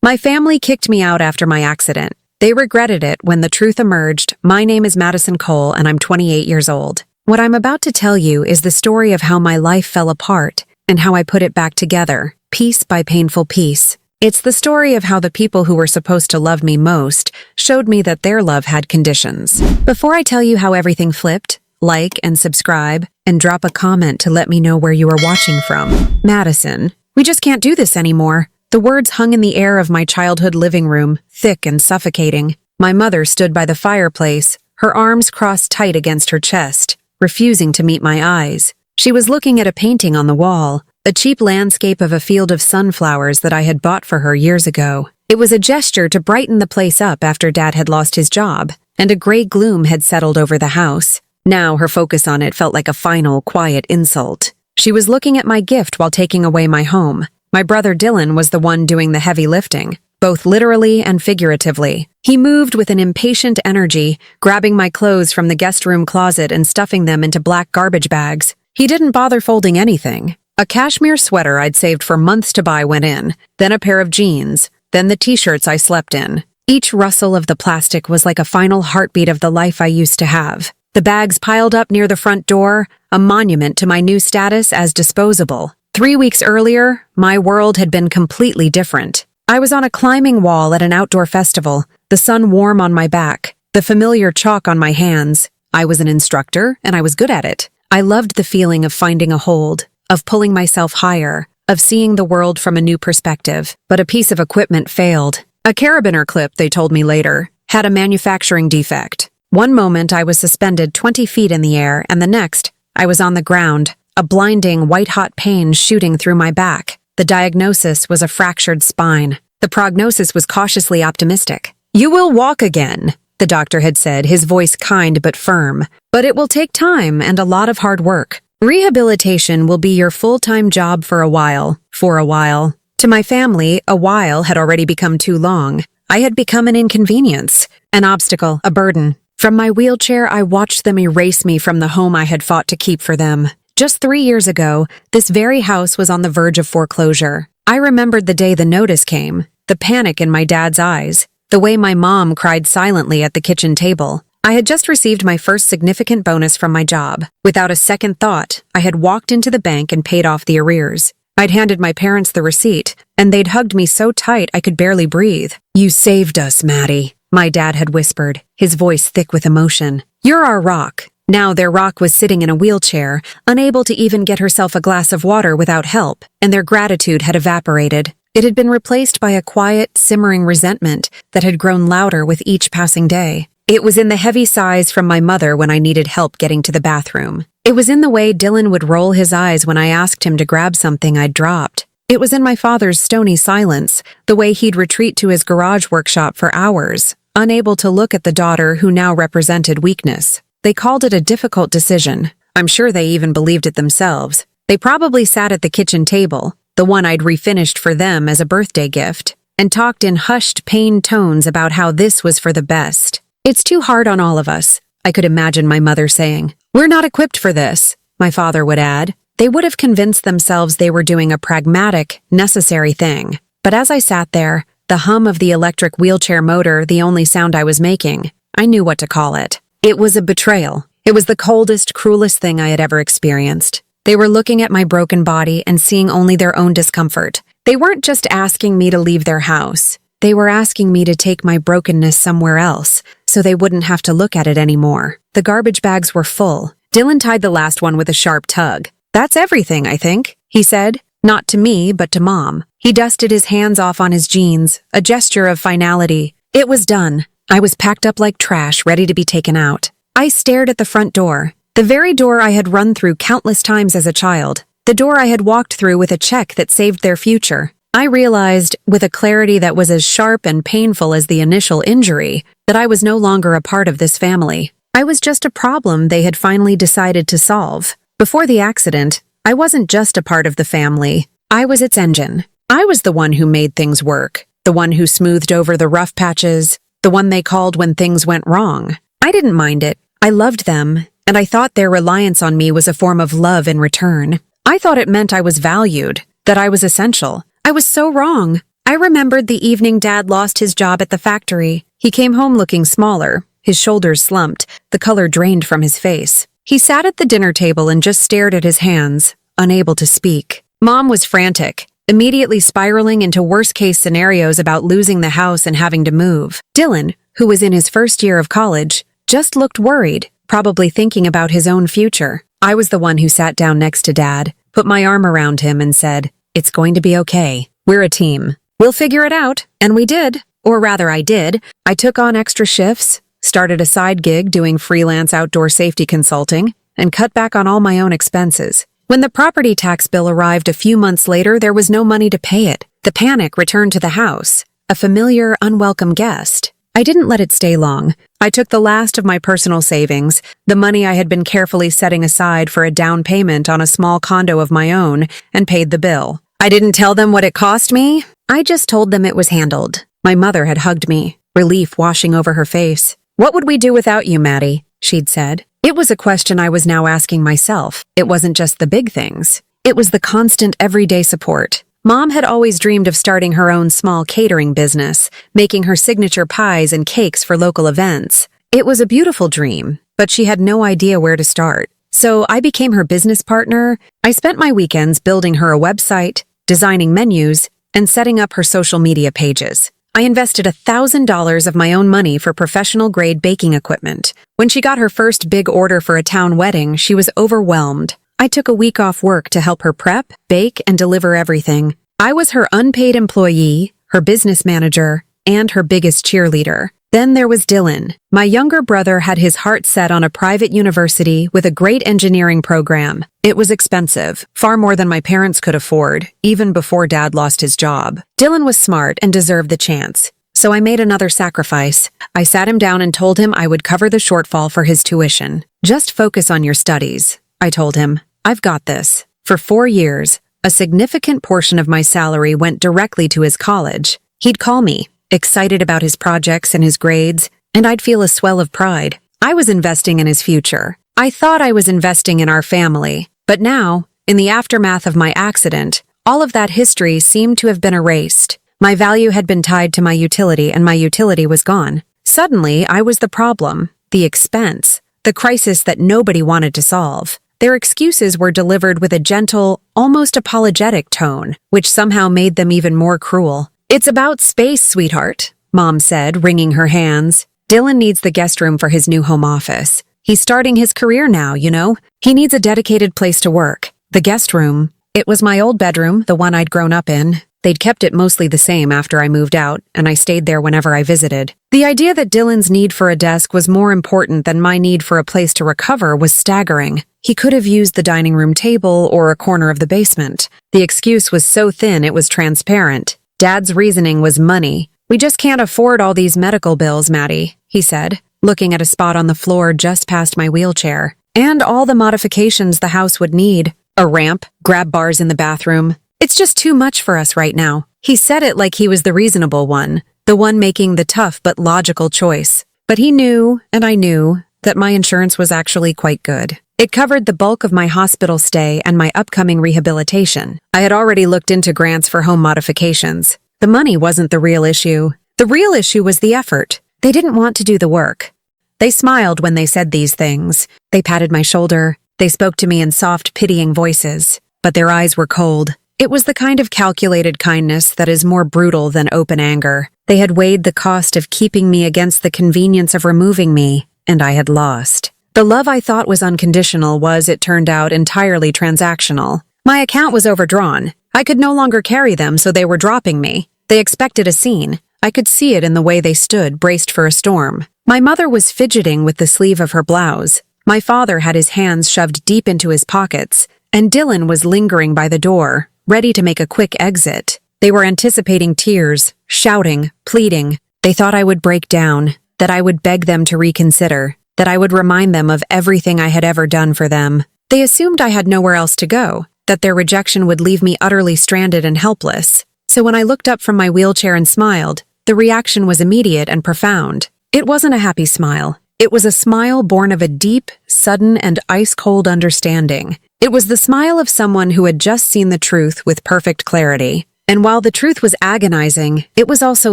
My family kicked me out after my accident. They regretted it when the truth emerged. My name is Madison Cole, and I'm 28 years old. What I'm about to tell you is the story of how my life fell apart and how I put it back together, piece by painful piece. It's the story of how the people who were supposed to love me most showed me that their love had conditions. Before I tell you how everything flipped, like and subscribe, and drop a comment to let me know where you are watching from. Madison, we just can't do this anymore. The words hung in the air of my childhood living room, thick and suffocating. My mother stood by the fireplace, her arms crossed tight against her chest, refusing to meet my eyes. She was looking at a painting on the wall, a cheap landscape of a field of sunflowers that I had bought for her years ago. It was a gesture to brighten the place up after Dad had lost his job, and a gray gloom had settled over the house. Now her focus on it felt like a final, quiet insult. She was looking at my gift while taking away my home. My brother Dylan was the one doing the heavy lifting, both literally and figuratively. He moved with an impatient energy, grabbing my clothes from the guest room closet and stuffing them into black garbage bags. He didn't bother folding anything. A cashmere sweater I'd saved for months to buy went in, then a pair of jeans, then the t-shirts I slept in. Each rustle of the plastic was like a final heartbeat of the life I used to have. The bags piled up near the front door, a monument to my new status as disposable. 3 weeks earlier, my world had been completely different. I was on a climbing wall at an outdoor festival, the sun warm on my back, the familiar chalk on my hands. I was an instructor, and I was good at it. I loved the feeling of finding a hold, of pulling myself higher, of seeing the world from a new perspective. But a piece of equipment failed. A carabiner clip, they told me later, had a manufacturing defect. One moment I was suspended 20 feet in the air, and the next, I was on the ground, a blinding, white-hot pain shooting through my back. The diagnosis was a fractured spine. The prognosis was cautiously optimistic. "You will walk again," the doctor had said, his voice kind but firm. "But it will take time and a lot of hard work. Rehabilitation will be your full-time job for a while." For a while. To my family, a while had already become too long. I had become an inconvenience, an obstacle, a burden. From my wheelchair, I watched them erase me from the home I had fought to keep for them. Just 3 years ago, this very house was on the verge of foreclosure. I remembered the day the notice came, the panic in my dad's eyes, the way my mom cried silently at the kitchen table. I had just received my first significant bonus from my job. Without a second thought, I had walked into the bank and paid off the arrears. I'd handed my parents the receipt, and they'd hugged me so tight I could barely breathe. "You saved us, Maddie," my dad had whispered, his voice thick with emotion. "You're our rock." Now their rock was sitting in a wheelchair, unable to even get herself a glass of water without help, and their gratitude had evaporated. It had been replaced by a quiet, simmering resentment that had grown louder with each passing day. It was in the heavy sighs from my mother when I needed help getting to the bathroom. It was in the way Dylan would roll his eyes when I asked him to grab something I'd dropped. It was in my father's stony silence, the way he'd retreat to his garage workshop for hours, unable to look at the daughter who now represented weakness. They called it a difficult decision. I'm sure they even believed it themselves. They probably sat at the kitchen table, the one I'd refinished for them as a birthday gift, and talked in hushed, pained tones about how this was for the best. "It's too hard on all of us," I could imagine my mother saying. "We're not equipped for this," my father would add. They would have convinced themselves they were doing a pragmatic, necessary thing. But as I sat there, the hum of the electric wheelchair motor the only sound I was making, I knew what to call it. It was a betrayal. It was the coldest, cruelest thing I had ever experienced. They were looking at my broken body and seeing only their own discomfort. They weren't just asking me to leave their house. They were asking me to take my brokenness somewhere else, so they wouldn't have to look at it anymore. The garbage bags were full. Dylan tied the last one with a sharp tug. "That's everything, I think," he said. Not to me, but to Mom. He dusted his hands off on his jeans, a gesture of finality. It was done. I was packed up like trash, ready to be taken out. I stared at the front door, the very door I had run through countless times as a child, the door I had walked through with a check that saved their future. I realized, with a clarity that was as sharp and painful as the initial injury, that I was no longer a part of this family. I was just a problem they had finally decided to solve. Before the accident, I wasn't just a part of the family. I was its engine. I was the one who made things work, the one who smoothed over the rough patches, the one they called when things went wrong. I didn't mind it. I loved them, and I thought their reliance on me was a form of love in return. I thought it meant I was valued, that I was essential. I was so wrong. I remembered the evening Dad lost his job at the factory. He came home looking smaller, his shoulders slumped, the color drained from his face. He sat at the dinner table and just stared at his hands, unable to speak. Mom was frantic, immediately spiraling into worst-case scenarios about losing the house and having to move. Dylan, who was in his first year of college, just looked worried, probably thinking about his own future. I was the one who sat down next to Dad, put my arm around him and said, "It's going to be okay. We're a team. We'll figure it out." And we did. Or rather, I did. I took on extra shifts, started a side gig doing freelance outdoor safety consulting, and cut back on all my own expenses. When the property tax bill arrived a few months later, there was no money to pay it. The panic returned to the house, a familiar, unwelcome guest. I didn't let it stay long. I took the last of my personal savings, the money I had been carefully setting aside for a down payment on a small condo of my own, and paid the bill. I didn't tell them what it cost me. I just told them it was handled. My mother had hugged me, relief washing over her face. "What would we do without you, Maddie?" she'd said. It was a question I was now asking myself. It wasn't just the big things. It was the constant everyday support. Mom had always dreamed of starting her own small catering business, making her signature pies and cakes for local events. It was a beautiful dream, but she had no idea where to start. So I became her business partner. I spent my weekends building her a website, designing menus, and setting up her social media pages. I invested $1,000 of my own money for professional-grade baking equipment. When she got her first big order for a town wedding, she was overwhelmed. I took a week off work to help her prep, bake, and deliver everything. I was her unpaid employee, her business manager, and her biggest cheerleader. Then there was Dylan. My younger brother had his heart set on a private university with a great engineering program. It was expensive, far more than my parents could afford, even before Dad lost his job. Dylan was smart and deserved the chance. So I made another sacrifice. I sat him down and told him I would cover the shortfall for his tuition. "Just focus on your studies," I told him. "I've got this." For 4 years, a significant portion of my salary went directly to his college. He'd call me, excited about his projects and his grades, and I'd feel a swell of pride. I was investing in his future. I thought I was investing in our family. But now, in the aftermath of my accident, all of that history seemed to have been erased. My value had been tied to my utility, and my utility was gone. Suddenly, I was the problem, the expense, the crisis that nobody wanted to solve. Their excuses were delivered with a gentle, almost apologetic tone, which somehow made them even more cruel. "It's about space, sweetheart," Mom said, wringing her hands. "Dylan needs the guest room for his new home office. He's starting his career now, you know? He needs a dedicated place to work. The guest room. It was my old bedroom, the one I'd grown up in. They'd kept it mostly the same after I moved out, and I stayed there whenever I visited. The idea that Dylan's need for a desk was more important than my need for a place to recover was staggering. He could have used the dining room table or a corner of the basement. The excuse was so thin it was transparent. Dad's reasoning was money. "We just can't afford all these medical bills, Maddie," he said, looking at a spot on the floor just past my wheelchair. "And all the modifications the house would need. A ramp, grab bars in the bathroom. It's just too much for us right now." He said it like he was the reasonable one, the one making the tough but logical choice. But he knew, and I knew, that my insurance was actually quite good. It covered the bulk of my hospital stay and my upcoming rehabilitation. I had already looked into grants for home modifications. The money wasn't the real issue. The real issue was the effort. They didn't want to do the work. They smiled when they said these things. They patted my shoulder. They spoke to me in soft, pitying voices. But their eyes were cold. It was the kind of calculated kindness that is more brutal than open anger. They had weighed the cost of keeping me against the convenience of removing me, and I had lost. The love I thought was unconditional was, it turned out, entirely transactional. My account was overdrawn. I could no longer carry them, so they were dropping me. They expected a scene. I could see it in the way they stood, braced for a storm. My mother was fidgeting with the sleeve of her blouse. My father had his hands shoved deep into his pockets, and Dylan was lingering by the door, ready to make a quick exit. They were anticipating tears, shouting, pleading. They thought I would break down, that I would beg them to reconsider, that I would remind them of everything I had ever done for them. They assumed I had nowhere else to go, that their rejection would leave me utterly stranded and helpless. So when I looked up from my wheelchair and smiled, the reaction was immediate and profound. It wasn't a happy smile. It was a smile born of a deep, sudden, and ice-cold understanding. It was the smile of someone who had just seen the truth with perfect clarity. And while the truth was agonizing, it was also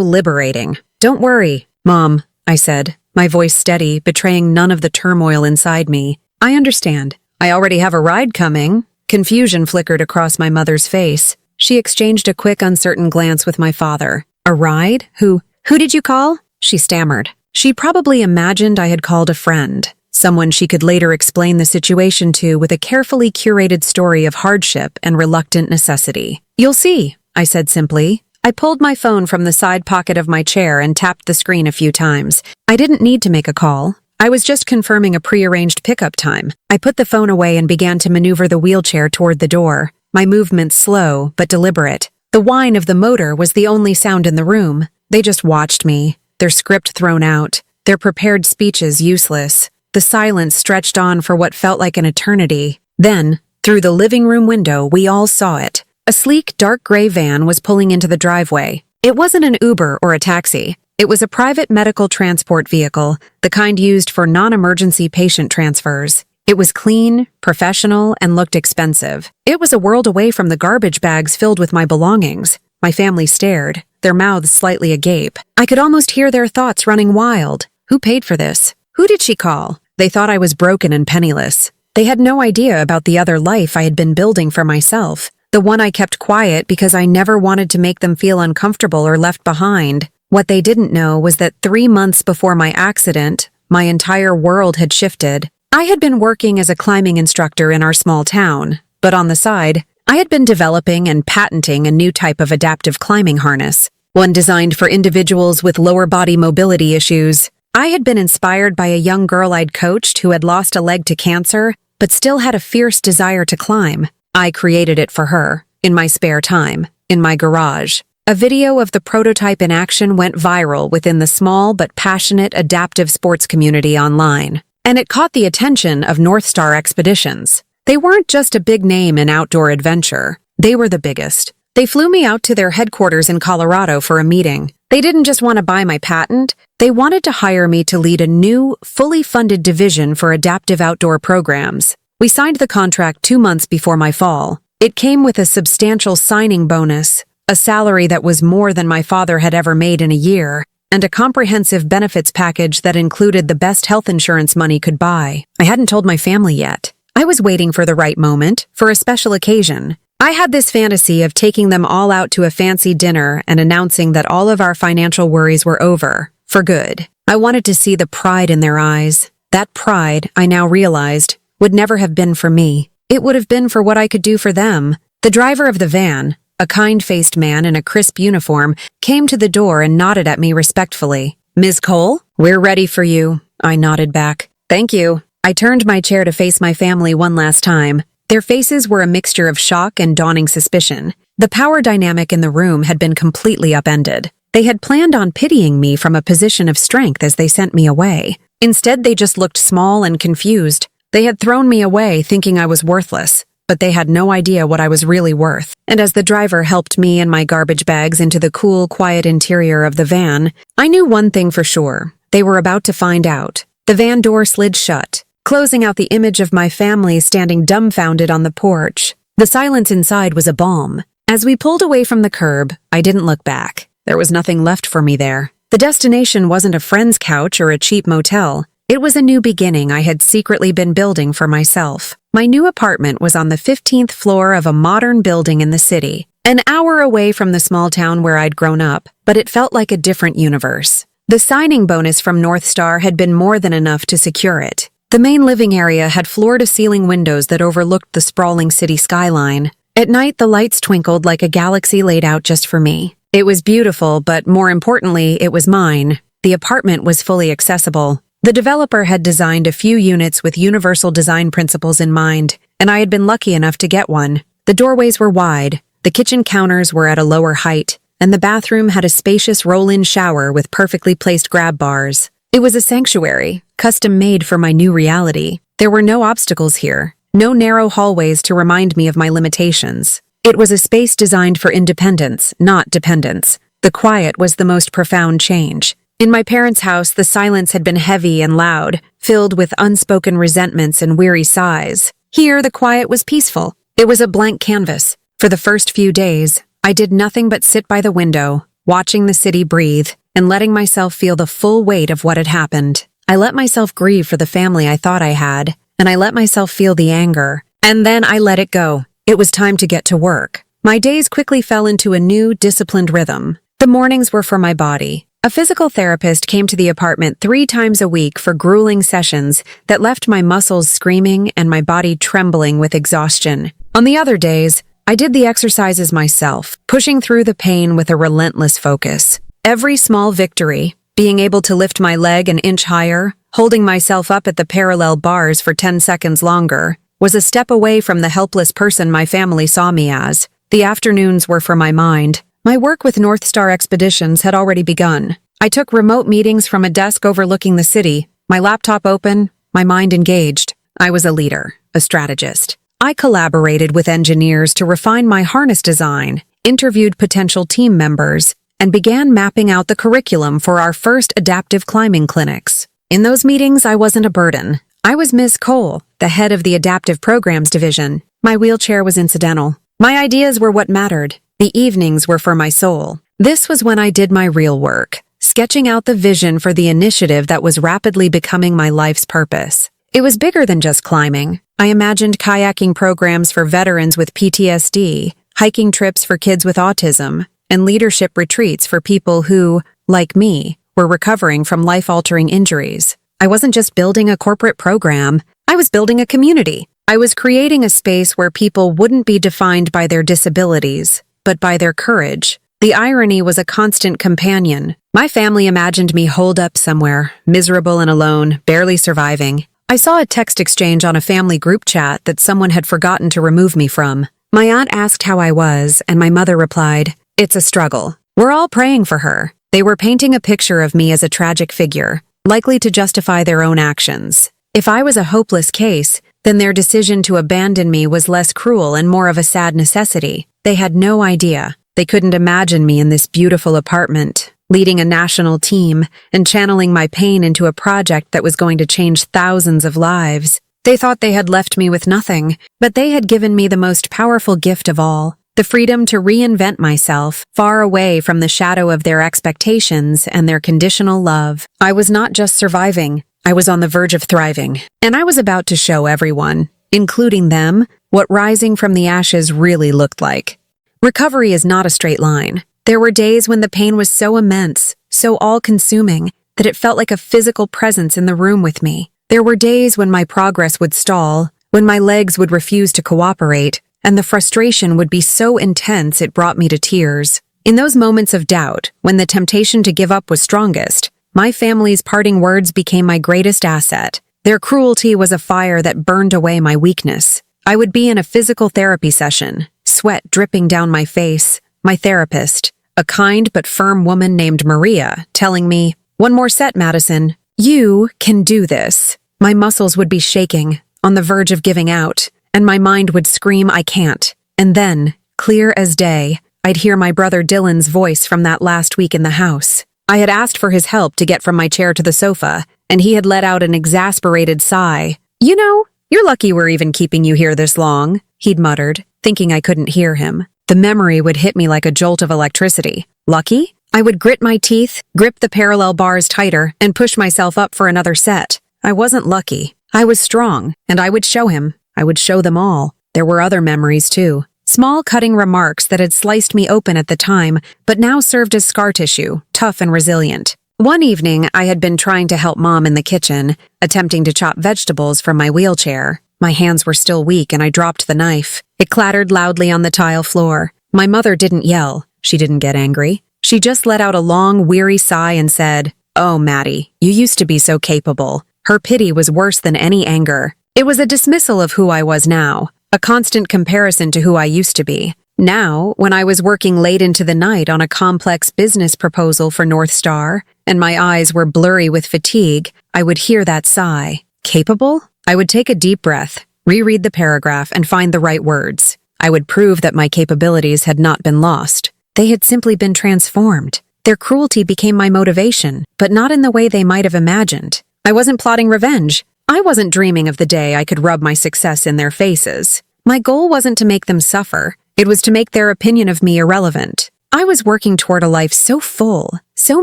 liberating. "Don't worry, Mom," I said, my voice steady, betraying none of the turmoil inside me. "I understand. I already have a ride coming." Confusion flickered across my mother's face. She exchanged a quick, uncertain glance with my father. "A ride? Who did you call?" she stammered. She probably imagined I had called a friend, someone she could later explain the situation to with a carefully curated story of hardship and reluctant necessity. "You'll see," I said simply. I pulled my phone from the side pocket of my chair and tapped the screen a few times. I didn't need to make a call. I was just confirming a prearranged pickup time. I put the phone away and began to maneuver the wheelchair toward the door, my movements slow but deliberate. The whine of the motor was the only sound in the room. They just watched me, their script thrown out, their prepared speeches useless. The silence stretched on for what felt like an eternity. Then, through the living room window, we all saw it. A sleek, dark gray van was pulling into the driveway. It wasn't an Uber or a taxi. It was a private medical transport vehicle, the kind used for non-emergency patient transfers. It was clean, professional, and looked expensive. It was a world away from the garbage bags filled with my belongings. My family stared, their mouths slightly agape. I could almost hear their thoughts running wild. Who paid for this? Who did she call? They thought I was broken and penniless. They had no idea about the other life I had been building for myself, the one I kept quiet because I never wanted to make them feel uncomfortable or left behind. What they didn't know was that 3 months before my accident, my entire world had shifted. I had been working as a climbing instructor in our small town, but on the side, I had been developing and patenting a new type of adaptive climbing harness, one designed for individuals with lower body mobility issues. I had been inspired by a young girl I'd coached who had lost a leg to cancer, but still had a fierce desire to climb. I created it for her, in my spare time, in my garage. A video of the prototype in action went viral within the small but passionate adaptive sports community online, and it caught the attention of North Star Expeditions. They weren't just a big name in outdoor adventure, they were the biggest. They flew me out to their headquarters in Colorado for a meeting. They didn't just want to buy my patent, they wanted to hire me to lead a new, fully funded division for adaptive outdoor programs. We signed the contract 2 months before my fall. It came with a substantial signing bonus, a salary that was more than my father had ever made in a year, and a comprehensive benefits package that included the best health insurance money could buy. I hadn't told my family yet. I was waiting for the right moment, for a special occasion. I had this fantasy of taking them all out to a fancy dinner and announcing that all of our financial worries were over, for good. I wanted to see the pride in their eyes. That pride, I now realized, would never have been for me. It would have been for what I could do for them. The driver of the van, a kind-faced man in a crisp uniform, came to the door and nodded at me respectfully. "Ms. Cole, we're ready for you," I nodded back. "Thank you." I turned my chair to face my family one last time. Their faces were a mixture of shock and dawning suspicion. The power dynamic in the room had been completely upended. They had planned on pitying me from a position of strength as they sent me away. Instead, they just looked small and confused. They had thrown me away thinking I was worthless, but they had no idea what I was really worth. And as the driver helped me and my garbage bags into the cool, quiet interior of the van, I knew one thing for sure. They were about to find out. The van door slid shut, closing out the image of my family standing dumbfounded on the porch. The silence inside was a balm. As we pulled away from the curb, I didn't look back. There was nothing left for me there. The destination wasn't a friend's couch or a cheap motel. It was a new beginning I had secretly been building for myself. My new apartment was on the 15th floor of a modern building in the city, an hour away from the small town where I'd grown up, but it felt like a different universe. The signing bonus from North Star had been more than enough to secure it. The main living area had floor-to-ceiling windows that overlooked the sprawling city skyline. At night, the lights twinkled like a galaxy laid out just for me. It was beautiful, but more importantly, it was mine. The apartment was fully accessible. The developer had designed a few units with universal design principles in mind, and I had been lucky enough to get one. The doorways were wide, the kitchen counters were at a lower height, and the bathroom had a spacious roll-in shower with perfectly placed grab bars. It was a sanctuary, custom-made for my new reality. There were no obstacles here, no narrow hallways to remind me of my limitations. It was a space designed for independence, not dependence. The quiet was the most profound change. In my parents' house, the silence had been heavy and loud, filled with unspoken resentments and weary sighs. Here, the quiet was peaceful. It was a blank canvas. For the first few days, I did nothing but sit by the window, watching the city breathe, and letting myself feel the full weight of what had happened. I let myself grieve for the family I thought I had, and I let myself feel the anger. And then I let it go. It was time to get to work. My days quickly fell into a new, disciplined rhythm. The mornings were for my body. A physical therapist came to the apartment 3 times a week for grueling sessions that left my muscles screaming and my body trembling with exhaustion. On the other days, I did the exercises myself, pushing through the pain with a relentless focus. Every small victory, being able to lift my leg an inch higher, holding myself up at the parallel bars for 10 seconds longer, was a step away from the helpless person my family saw me as. The afternoons were for my mind. My work with North Star Expeditions had already begun. I took remote meetings from a desk overlooking the city, my laptop open, my mind engaged. I was a leader, a strategist. I collaborated with engineers to refine my harness design, interviewed potential team members, and began mapping out the curriculum for our first adaptive climbing clinics. In those meetings, I wasn't a burden. I was Ms. Cole, the head of the Adaptive Programs Division. My wheelchair was incidental. My ideas were what mattered. The evenings were for my soul. This was when I did my real work, sketching out the vision for the initiative that was rapidly becoming my life's purpose. It was bigger than just climbing. I imagined kayaking programs for veterans with PTSD, hiking trips for kids with autism, and leadership retreats for people who, like me, were recovering from life-altering injuries. I wasn't just building a corporate program, I was building a community. I was creating a space where people wouldn't be defined by their disabilities, but by their courage. The irony was a constant companion. My family imagined me holed up somewhere, miserable and alone, barely surviving. I saw a text exchange on a family group chat that someone had forgotten to remove me from. My aunt asked how I was, and my mother replied, "It's a struggle. We're all praying for her." They were painting a picture of me as a tragic figure, likely to justify their own actions. If I was a hopeless case, then their decision to abandon me was less cruel and more of a sad necessity. They had no idea. They couldn't imagine me in this beautiful apartment, leading a national team and channeling my pain into a project that was going to change thousands of lives. They thought they had left me with nothing, but they had given me the most powerful gift of all, the freedom to reinvent myself, far away from the shadow of their expectations and their conditional love. I was not just surviving, I was on the verge of thriving, and I was about to show everyone, including them, what rising from the ashes really looked like. Recovery is not a straight line. There were days when the pain was so immense, so all-consuming, that it felt like a physical presence in the room with me. There were days when my progress would stall, when my legs would refuse to cooperate, and the frustration would be so intense it brought me to tears. In those moments of doubt, when the temptation to give up was strongest, my family's parting words became my greatest asset. Their cruelty was a fire that burned away my weakness. I would be in a physical therapy session, sweat dripping down my face, my therapist, a kind but firm woman named Maria, telling me, "One more set, Madison. You can do this." My muscles would be shaking, on the verge of giving out, and my mind would scream, "I can't." And then, clear as day, I'd hear my brother Dylan's voice from that last week in the house. I had asked for his help to get from my chair to the sofa, and he had let out an exasperated sigh. "You know, you're lucky we're even keeping you here this long," he'd muttered, thinking I couldn't hear him. The memory would hit me like a jolt of electricity. Lucky? I would grit my teeth, grip the parallel bars tighter, and push myself up for another set. I wasn't lucky. I was strong, and I would show him. I would show them all. There were other memories, too. Small cutting remarks that had sliced me open at the time, but now served as scar tissue, tough and resilient. One evening, I had been trying to help Mom in the kitchen, attempting to chop vegetables from my wheelchair. My hands were still weak, and I dropped the knife. It clattered loudly on the tile floor. My mother didn't yell. She didn't get angry. She just let out a long, weary sigh and said, "Oh, Maddie, you used to be so capable." Her pity was worse than any anger. It was a dismissal of who I was now, a constant comparison to who I used to be. Now, when I was working late into the night on a complex business proposal for North Star, and my eyes were blurry with fatigue, I would hear that sigh. Capable? I would take a deep breath, reread the paragraph, and find the right words. I would prove that my capabilities had not been lost. They had simply been transformed. Their cruelty became my motivation, but not in the way they might have imagined. I wasn't plotting revenge. I wasn't dreaming of the day I could rub my success in their faces. My goal wasn't to make them suffer. It was to make their opinion of me irrelevant. I was working toward a life so full, so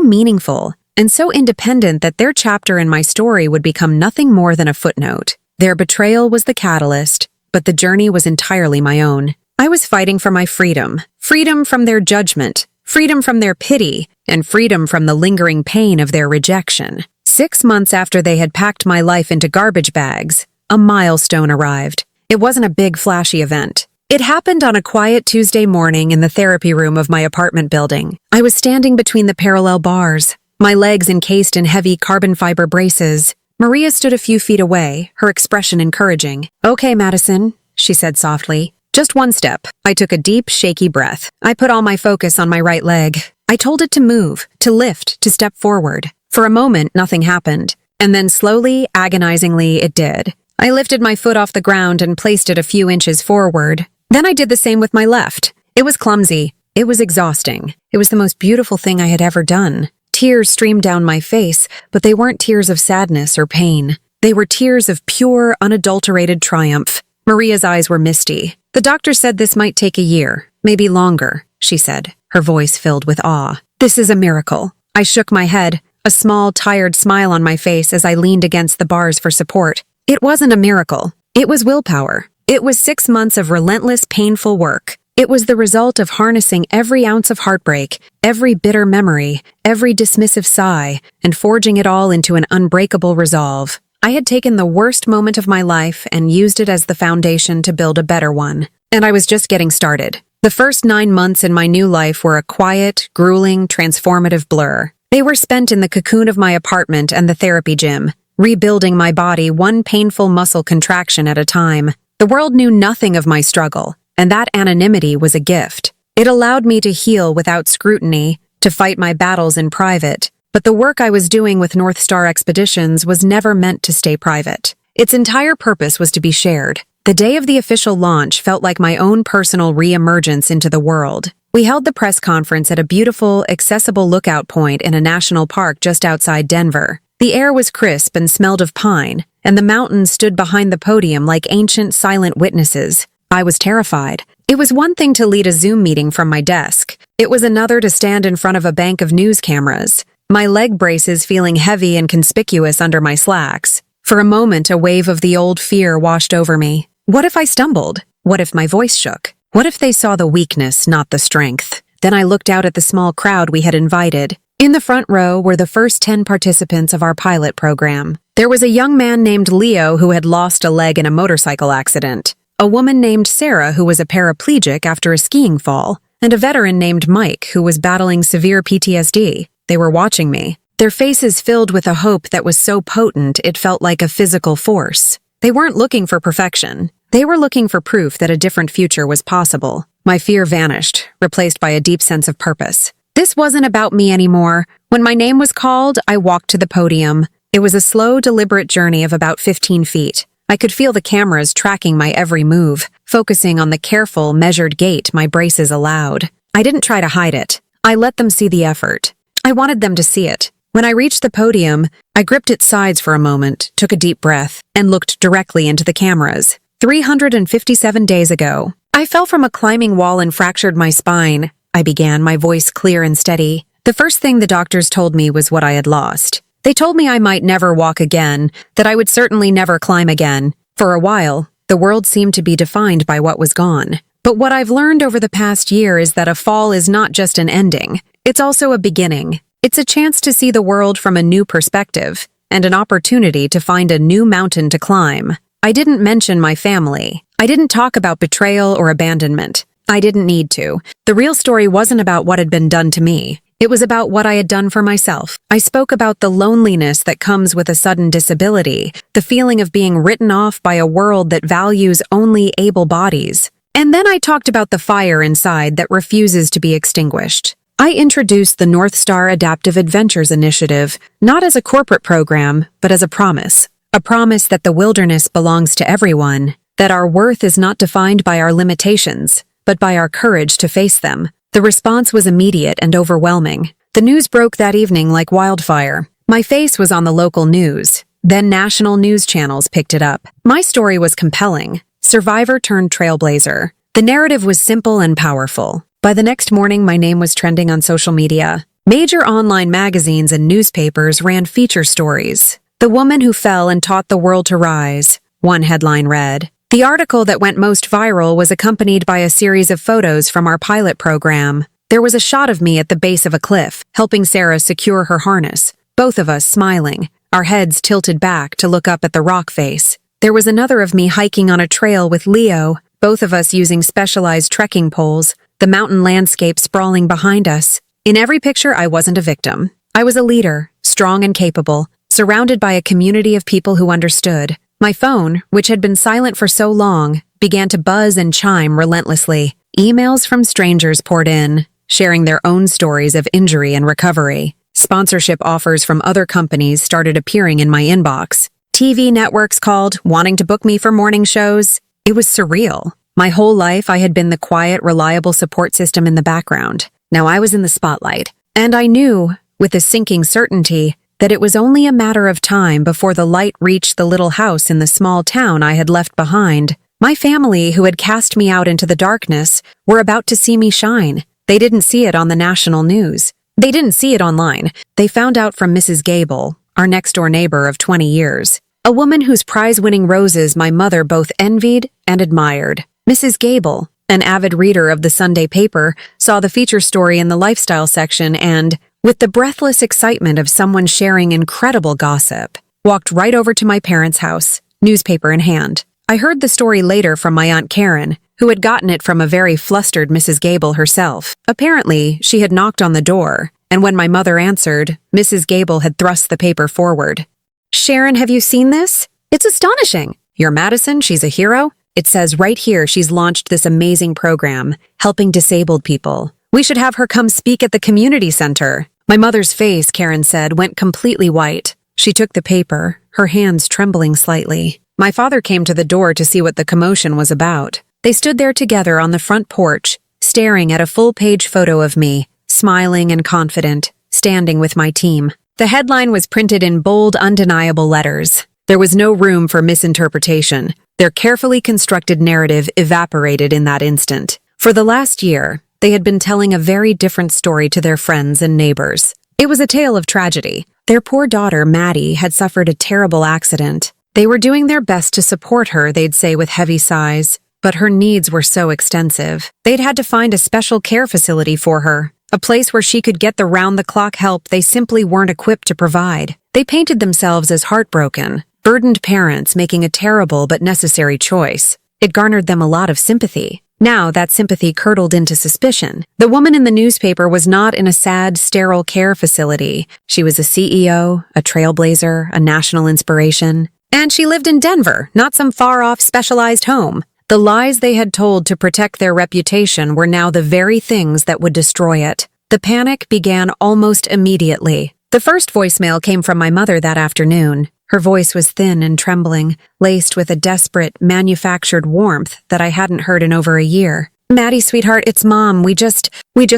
meaningful, and so independent that their chapter in my story would become nothing more than a footnote. Their betrayal was the catalyst, but the journey was entirely my own. I was fighting for my freedom. Freedom from their judgment, freedom from their pity, and freedom from the lingering pain of their rejection. 6 months after they had packed my life into garbage bags, a milestone arrived. It wasn't a big, flashy event. It happened on a quiet Tuesday morning in the therapy room of my apartment building. I was standing between the parallel bars, my legs encased in heavy carbon fiber braces. Maria stood a few feet away, her expression encouraging. "Okay, Madison," she said softly. "Just one step." I took a deep, shaky breath. I put all my focus on my right leg. I told it to move, to lift, to step forward. For a moment, nothing happened. And then slowly, agonizingly, it did. I lifted my foot off the ground and placed it a few inches forward. Then I did the same with my left. It was clumsy. It was exhausting. It was the most beautiful thing I had ever done. Tears streamed down my face, but they weren't tears of sadness or pain. They were tears of pure, unadulterated triumph. Maria's eyes were misty. "The doctor said this might take a year, maybe longer," she said, her voice filled with awe. "This is a miracle." I shook my head, a small, tired smile on my face as I leaned against the bars for support. It wasn't a miracle. It was willpower. It was 6 months of relentless, painful work. It was the result of harnessing every ounce of heartbreak, every bitter memory, every dismissive sigh, and forging it all into an unbreakable resolve. I had taken the worst moment of my life and used it as the foundation to build a better one. And I was just getting started. The first 9 months in my new life were a quiet, grueling, transformative blur. They were spent in the cocoon of my apartment and the therapy gym, rebuilding my body one painful muscle contraction at a time. The world knew nothing of my struggle, and that anonymity was a gift. It allowed me to heal without scrutiny, to fight my battles in private. But the work I was doing with North Star Expeditions was never meant to stay private. Its entire purpose was to be shared. The day of the official launch felt like my own personal re-emergence into the world. We held the press conference at a beautiful, accessible lookout point in a national park just outside Denver. The air was crisp and smelled of pine, and the mountains stood behind the podium like ancient, silent witnesses. I was terrified. It was one thing to lead a Zoom meeting from my desk. It was another to stand in front of a bank of news cameras, my leg braces feeling heavy and conspicuous under my slacks. For a moment, a wave of the old fear washed over me. What if I stumbled? What if my voice shook? What if they saw the weakness, not the strength? Then I looked out at the small crowd we had invited. In the front row were the first 10 participants of our pilot program. There was a young man named Leo who had lost a leg in a motorcycle accident, a woman named Sarah who was a paraplegic after a skiing fall, and a veteran named Mike who was battling severe PTSD. They were watching me, their faces filled with a hope that was so potent it felt like a physical force. They weren't looking for perfection. They were looking for proof that a different future was possible. My fear vanished, replaced by a deep sense of purpose. This wasn't about me anymore. When my name was called, I walked to the podium. It was a slow, deliberate journey of about 15 feet. I could feel the cameras tracking my every move, focusing on the careful, measured gait my braces allowed. I didn't try to hide it. I let them see the effort. I wanted them to see it. When I reached the podium, I gripped its sides for a moment, took a deep breath, and looked directly into the cameras. 357 days ago, I fell from a climbing wall and fractured my spine. I began, my voice clear and steady. The first thing the doctors told me was what I had lost. They told me I might never walk again, that I would certainly never climb again. For a while, the world seemed to be defined by what was gone. But what I've learned over the past year is that a fall is not just an ending. It's also a beginning. It's a chance to see the world from a new perspective, and an opportunity to find a new mountain to climb. I didn't mention my family. I didn't talk about betrayal or abandonment. I didn't need to. The real story wasn't about what had been done to me. It was about what I had done for myself. I spoke about the loneliness that comes with a sudden disability, the feeling of being written off by a world that values only able bodies. And then I talked about the fire inside that refuses to be extinguished. I introduced the North Star Adaptive Adventures Initiative, not as a corporate program, but as a promise that the wilderness belongs to everyone, that our worth is not defined by our limitations, but by our courage to face them. The response was immediate and overwhelming. The news broke that evening like wildfire. My face was on the local news. Then national news channels picked it up. My story was compelling. Survivor turned trailblazer. The narrative was simple and powerful. By the next morning, my name was trending on social media. Major online magazines and newspapers ran feature stories. "The woman who fell and taught the world to rise," one headline read. The article that went most viral was accompanied by a series of photos from our pilot program. There was a shot of me at the base of a cliff, helping Sarah secure her harness, both of us smiling, our heads tilted back to look up at the rock face. There was another of me hiking on a trail with Leo, both of us using specialized trekking poles, the mountain landscape sprawling behind us. In every picture, I wasn't a victim. I was a leader, strong and capable, surrounded by a community of people who understood. My phone, which had been silent for so long, began to buzz and chime relentlessly. Emails from strangers poured in, sharing their own stories of injury and recovery. Sponsorship offers from other companies started appearing in my inbox. TV networks called, wanting to book me for morning shows. It was surreal. My whole life, I had been the quiet, reliable support system in the background. Now I was in the spotlight. And I knew, with a sinking certainty, that it was only a matter of time before the light reached the little house in the small town I had left behind. My family, who had cast me out into the darkness, were about to see me shine. They didn't see it on the national news. They didn't see it online. They found out from Mrs. Gable, our next-door neighbor of 20 years, a woman whose prize-winning roses my mother both envied and admired. Mrs. Gable, an avid reader of the Sunday paper, saw the feature story in the lifestyle section and, with the breathless excitement of someone sharing incredible gossip, walked right over to my parents' house, newspaper in hand. I heard the story later from my Aunt Karen, who had gotten it from a very flustered Mrs. Gable herself. Apparently, she had knocked on the door, and when my mother answered, Mrs. Gable had thrust the paper forward. "Sharon, have you seen this? It's astonishing. Your Madison, she's a hero. It says right here she's launched this amazing program, helping disabled people. We should have her come speak at the community center." My mother's face, Karen said, went completely white. She took the paper, her hands trembling slightly. My father came to the door to see what the commotion was about. They stood there together on the front porch, staring at a full-page photo of me, smiling and confident, standing with my team. The headline was printed in bold, undeniable letters. There was no room for misinterpretation. Their carefully constructed narrative evaporated in that instant. For the last year, they had been telling a very different story to their friends and neighbors. It was a tale of tragedy. Their poor daughter, Maddie, had suffered a terrible accident. They were doing their best to support her, they'd say with heavy sighs, but her needs were so extensive. They'd had to find a special care facility for her, a place where she could get the round-the-clock help they simply weren't equipped to provide. They painted themselves as heartbroken, burdened parents making a terrible but necessary choice. It garnered them a lot of sympathy. Now that sympathy curdled into suspicion. The woman in the newspaper was not in a sad, sterile care facility. She was a CEO, a trailblazer, a national inspiration. And she lived in Denver, not some far-off specialized home. The lies they had told to protect their reputation were now the very things that would destroy it. The panic began almost immediately. The first voicemail came from my mother that afternoon. Her voice was thin and trembling, laced with a desperate, manufactured warmth that I hadn't heard in over a year. "Maddie, sweetheart, it's Mom. We just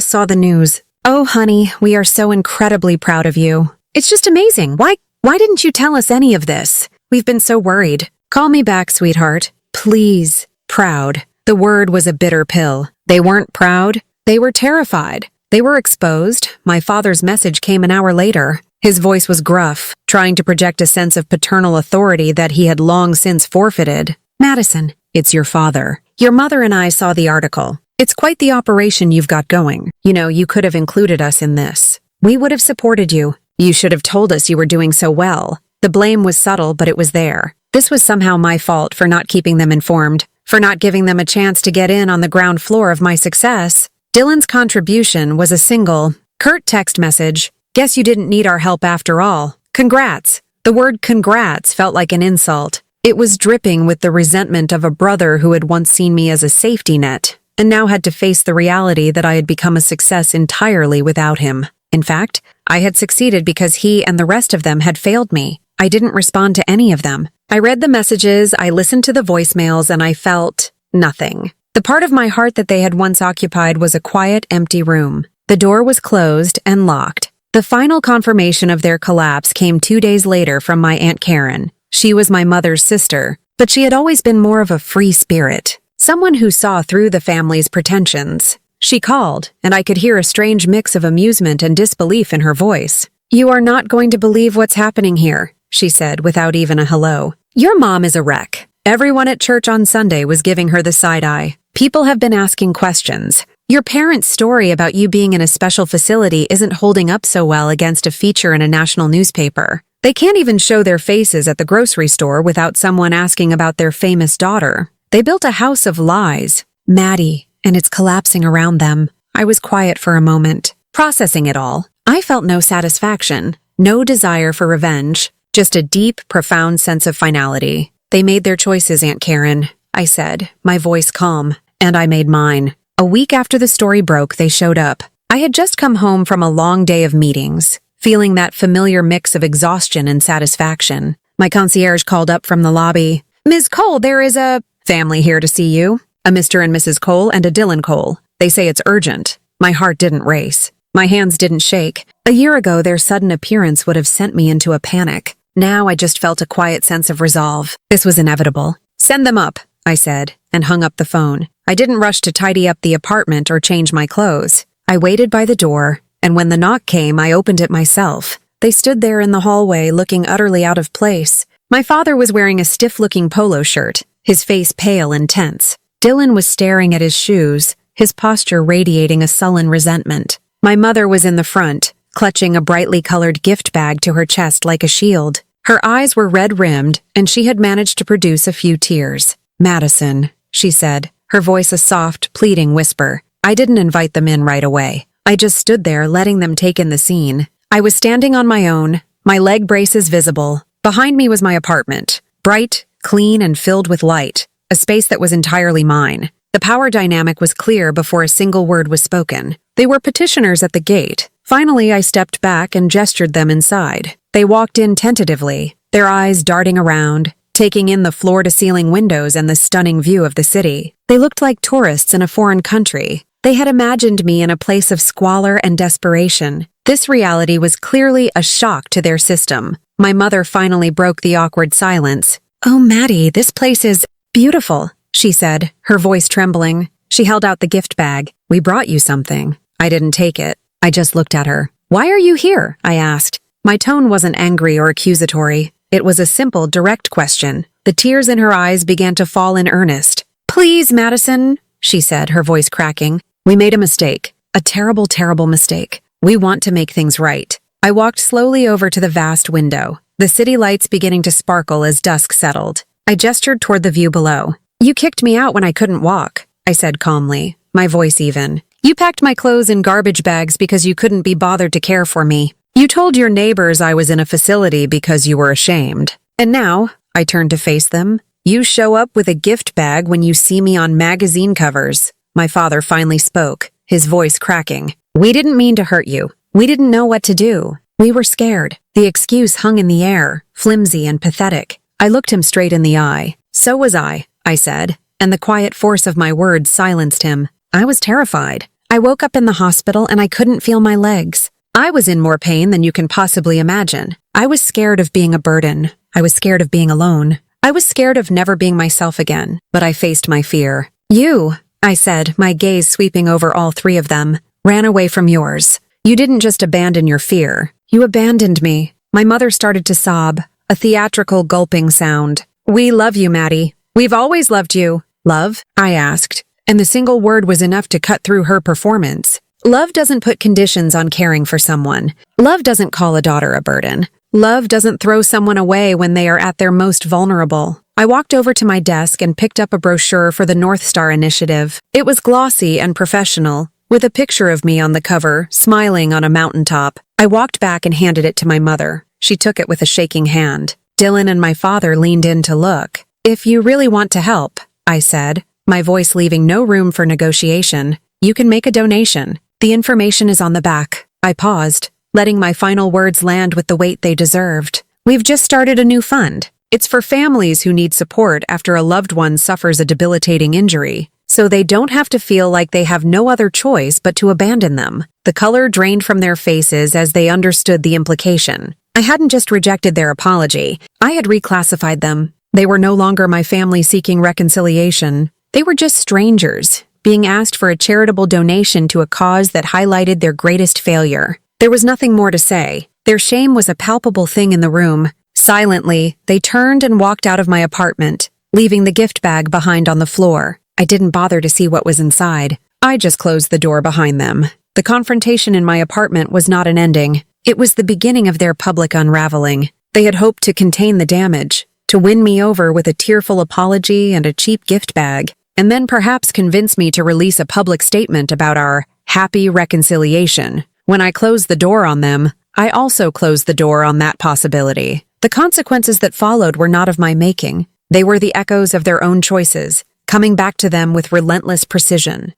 saw the news. Oh, honey, we are so incredibly proud of you. It's just amazing. Why didn't you tell us any of this? We've been so worried. Call me back, sweetheart. Please." Proud. The word was a bitter pill. They weren't proud. They were terrified. They were exposed. My father's message came an hour later. His voice was gruff, trying to project a sense of paternal authority that he had long since forfeited. "Madison, it's your father. Your mother and I saw the article. It's quite the operation you've got going. You know, you could have included us in this. We would have supported you. You should have told us you were doing so well." The blame was subtle, but it was there. This was somehow my fault for not keeping them informed, for not giving them a chance to get in on the ground floor of my success. Dylan's contribution was a single, curt text message. "Guess you didn't need our help after all. Congrats." The word congrats felt like an insult. It was dripping with the resentment of a brother who had once seen me as a safety net, and now had to face the reality that I had become a success entirely without him. In fact, I had succeeded because he and the rest of them had failed me. I didn't respond to any of them. I read the messages, I listened to the voicemails, and I felt nothing. The part of my heart that they had once occupied was a quiet, empty room. The door was closed and locked. The final confirmation of their collapse came 2 days later from my Aunt Karen. She was my mother's sister, but she had always been more of a free spirit. someone who saw through the family's pretensions. She called, and I could hear a strange mix of amusement and disbelief in her voice. "You are not going to believe what's happening here," she said without even a hello. "Your mom is a wreck. Everyone at church on Sunday was giving her the side eye. People have been asking questions. Your parents' story about you being in a special facility isn't holding up so well against a feature in a national newspaper. They can't even show their faces at the grocery store without someone asking about their famous daughter. They built a house of lies, Maddie, and it's collapsing around them." I was quiet for a moment, processing it all. I felt no satisfaction, no desire for revenge, just a deep, profound sense of finality. "They made their choices, Aunt Karen," I said, my voice calm, "and I made mine." A week after the story broke, they showed up. I had just come home from a long day of meetings, feeling that familiar mix of exhaustion and satisfaction. My concierge called up from the lobby. "Ms. Cole, there is a family here to see you. A Mr. and Mrs. Cole and a Dylan Cole. They say it's urgent." My heart didn't race. My hands didn't shake. A year ago, their sudden appearance would have sent me into a panic. Now I just felt a quiet sense of resolve. This was inevitable. "Send them up," I said, and hung up the phone. I didn't rush to tidy up the apartment or change my clothes. I waited by the door, and when the knock came, I opened it myself. They stood there in the hallway, looking utterly out of place. My father was wearing a stiff-looking polo shirt, his face pale and tense. Dylan was staring at his shoes, his posture radiating a sullen resentment. My mother was in the front, clutching a brightly colored gift bag to her chest like a shield. Her eyes were red-rimmed, and she had managed to produce a few tears. "Madison," she said, her voice a soft, pleading whisper. I didn't invite them in right away. I just stood there, letting them take in the scene. I was standing on my own, my leg braces visible. Behind me was my apartment, bright, clean, and filled with light, a space that was entirely mine. The power dynamic was clear before a single word was spoken. They were petitioners at the gate. Finally, I stepped back and gestured them inside. They walked in tentatively, their eyes darting around, taking in the floor-to-ceiling windows and the stunning view of the city. They looked like tourists in a foreign country. They had imagined me in a place of squalor and desperation. This reality was clearly a shock to their system. My mother finally broke the awkward silence. "Oh, Maddie, this place is beautiful," she said, her voice trembling. She held out the gift bag. "We brought you something." I didn't take it. I just looked at her. "Why are you here?" I asked. My tone wasn't angry or accusatory. It was a simple, direct question. The tears in her eyes began to fall in earnest. "Please, Madison," she said, her voice cracking. "We made a mistake. A terrible, terrible mistake. We want to make things right." I walked slowly over to the vast window, the city lights beginning to sparkle as dusk settled. I gestured toward the view below. "You kicked me out when I couldn't walk," I said calmly, my voice even. "You packed my clothes in garbage bags because you couldn't be bothered to care for me. You told your neighbors I was in a facility because you were ashamed. And now," I turned to face them, "you show up with a gift bag when you see me on magazine covers." My father finally spoke, his voice cracking. "We didn't mean to hurt you. We didn't know what to do. We were scared." The excuse hung in the air, flimsy and pathetic. I looked him straight in the eye. "So was I said, and the quiet force of my words silenced him. I was terrified. I woke up in the hospital and I couldn't feel my legs. I was in more pain than you can possibly imagine. I was scared of being a burden. I was scared of being alone. I was scared of never being myself again, but I faced my fear. "You," I said, my gaze sweeping over all three of them, "ran away from yours. You didn't just abandon your fear. You abandoned me." My mother started to sob, a theatrical gulping sound. "We love you, Maddie. We've always loved you." "Love?" I asked, and the single word was enough to cut through her performance. Love doesn't put conditions on caring for someone. Love doesn't call a daughter a burden. Love doesn't throw someone away when they are at their most vulnerable. I walked over to my desk and picked up a brochure for the North Star Initiative. It was glossy and professional, with a picture of me on the cover, smiling on a mountaintop. I walked back and handed it to my mother. She took it with a shaking hand. Dylan and my father leaned in to look. "If you really want to help," I said, my voice leaving no room for negotiation, "you can make a donation. The information is on the back." I paused, letting my final words land with the weight they deserved. "We've just started a new fund. It's for families who need support after a loved one suffers a debilitating injury, so they don't have to feel like they have no other choice but to abandon them." The color drained from their faces as they understood the implication. I hadn't just rejected their apology. I had reclassified them. They were no longer my family seeking reconciliation. They were just strangers, being asked for a charitable donation to a cause that highlighted their greatest failure. There was nothing more to say. Their shame was a palpable thing in the room. Silently, they turned and walked out of my apartment, leaving the gift bag behind on the floor. I didn't bother to see what was inside. I just closed the door behind them. The confrontation in my apartment was not an ending. It was the beginning of their public unraveling. They had hoped to contain the damage, to win me over with a tearful apology and a cheap gift bag, and then perhaps convince me to release a public statement about our happy reconciliation. When I closed the door on them, I also closed the door on that possibility. The consequences that followed were not of my making. They were the echoes of their own choices, coming back to them with relentless precision.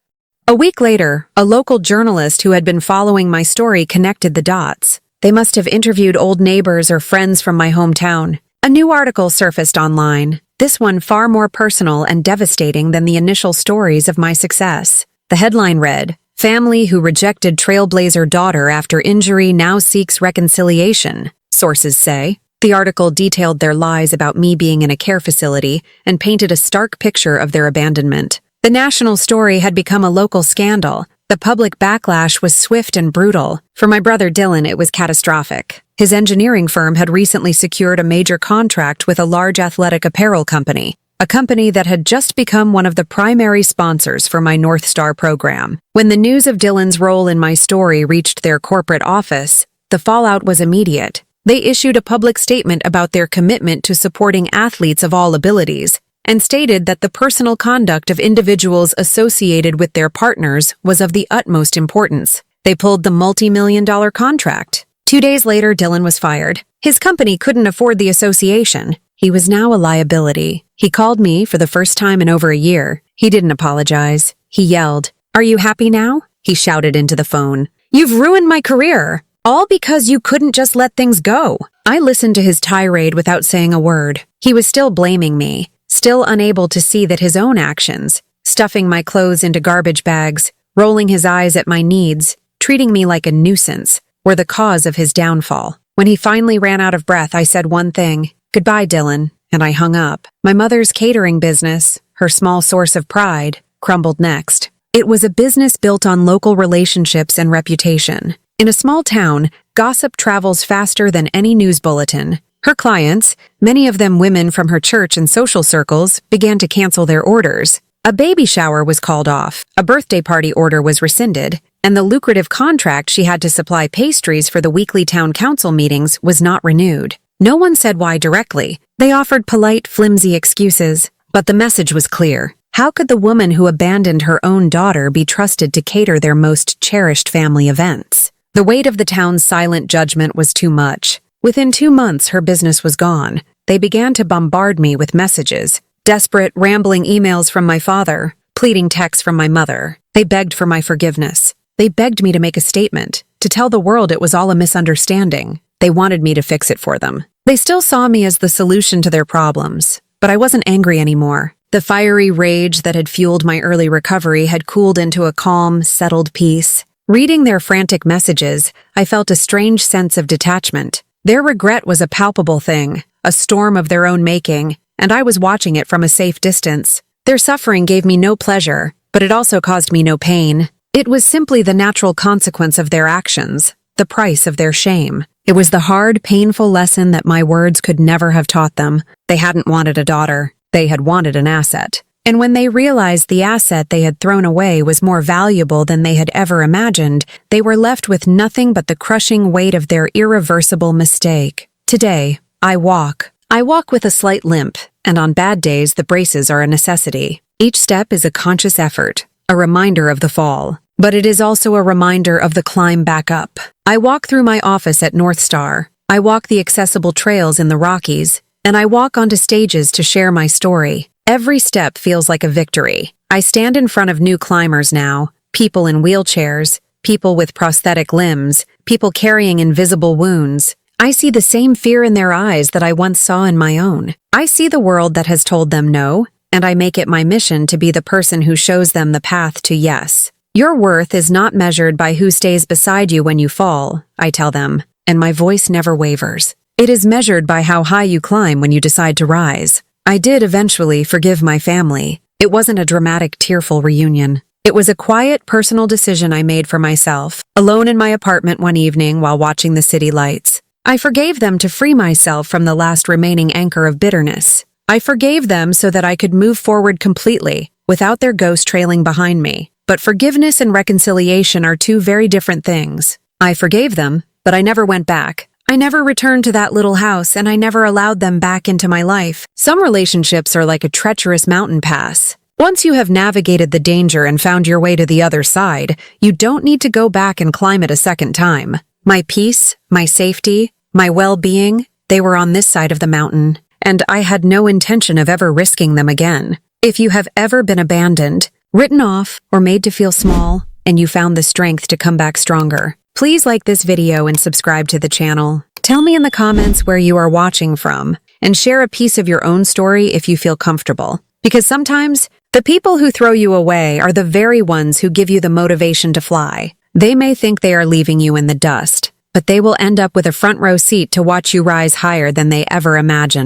A week later, a local journalist who had been following my story connected the dots. They must have interviewed old neighbors or friends from my hometown. A new article surfaced online, this one far more personal and devastating than the initial stories of my success. The headline read, "Family who rejected trailblazer daughter after injury now seeks reconciliation," sources say. The article detailed their lies about me being in a care facility and painted a stark picture of their abandonment. The national story had become a local scandal. The public backlash was swift and brutal. For my brother Dylan, it was catastrophic. His engineering firm had recently secured a major contract with a large athletic apparel company, a company that had just become one of the primary sponsors for my North Star program. When the news of Dylan's role in my story reached their corporate office, the fallout was immediate. They issued a public statement about their commitment to supporting athletes of all abilities, and stated that the personal conduct of individuals associated with their partners was of the utmost importance. They pulled the multi-million-dollar contract. 2 days later, Dylan was fired. His company couldn't afford the association. He was now a liability. He called me for the first time in over a year. He didn't apologize. He yelled, "Are you happy now?" He shouted into the phone. "You've ruined my career. All because you couldn't just let things go." I listened to his tirade without saying a word. He was still blaming me, still unable to see that his own actions, stuffing my clothes into garbage bags, rolling his eyes at my needs, treating me like a nuisance, were the cause of his downfall. When he finally ran out of breath, I said one thing, "Goodbye, Dylan," and I hung up. My mother's catering business, her small source of pride, crumbled next. It was a business built on local relationships and reputation. In a small town, gossip travels faster than any news bulletin. Her clients, many of them women from her church and social circles, began to cancel their orders. A baby shower was called off, a birthday party order was rescinded, and the lucrative contract she had to supply pastries for the weekly town council meetings was not renewed. No one said why directly. They offered polite, flimsy excuses. But the message was clear. How could the woman who abandoned her own daughter be trusted to cater their most cherished family events? The weight of the town's silent judgment was too much. Within 2 months, her business was gone. They began to bombard me with messages, desperate, rambling emails from my father, pleading texts from my mother. They begged for my forgiveness. They begged me to make a statement, to tell the world it was all a misunderstanding. They wanted me to fix it for them. They still saw me as the solution to their problems, but I wasn't angry anymore. The fiery rage that had fueled my early recovery had cooled into a calm, settled peace. Reading their frantic messages, I felt a strange sense of detachment. Their regret was a palpable thing, a storm of their own making, and I was watching it from a safe distance. Their suffering gave me no pleasure, but it also caused me no pain. It was simply the natural consequence of their actions, the price of their shame. It was the hard, painful lesson that my words could never have taught them. They hadn't wanted a daughter. They had wanted an asset. And when they realized the asset they had thrown away was more valuable than they had ever imagined, they were left with nothing but the crushing weight of their irreversible mistake. Today, I walk. I walk with a slight limp, and on bad days the braces are a necessity. Each step is a conscious effort, a reminder of the fall. But it is also a reminder of the climb back up. I walk through my office at North Star. I walk the accessible trails in the Rockies, and I walk onto stages to share my story. Every step feels like a victory. I stand in front of new climbers now, people in wheelchairs, people with prosthetic limbs, people carrying invisible wounds. I see the same fear in their eyes that I once saw in my own. I see the world that has told them no, and I make it my mission to be the person who shows them the path to yes. Your worth is not measured by who stays beside you when you fall, I tell them, and my voice never wavers. It is measured by how high you climb when you decide to rise. I did eventually forgive my family. It wasn't a dramatic, tearful reunion. It was a quiet, personal decision I made for myself, alone in my apartment one evening while watching the city lights. I forgave them to free myself from the last remaining anchor of bitterness. I forgave them so that I could move forward completely, without their ghost trailing behind me. But forgiveness and reconciliation are two very different things. I forgave them, but I never went back. I never returned to that little house, and I never allowed them back into my life. Some relationships are like a treacherous mountain pass. Once you have navigated the danger and found your way to the other side, you don't need to go back and climb it a second time. My peace, my safety, my well-being, they were on this side of the mountain, and I had no intention of ever risking them again. If you have ever been abandoned, written off, or made to feel small, and you found the strength to come back stronger, please like this video and subscribe to the channel. Tell me in the comments where you are watching from, and share a piece of your own story if you feel comfortable. Because sometimes, the people who throw you away are the very ones who give you the motivation to fly. They may think they are leaving you in the dust, but they will end up with a front row seat to watch you rise higher than they ever imagined.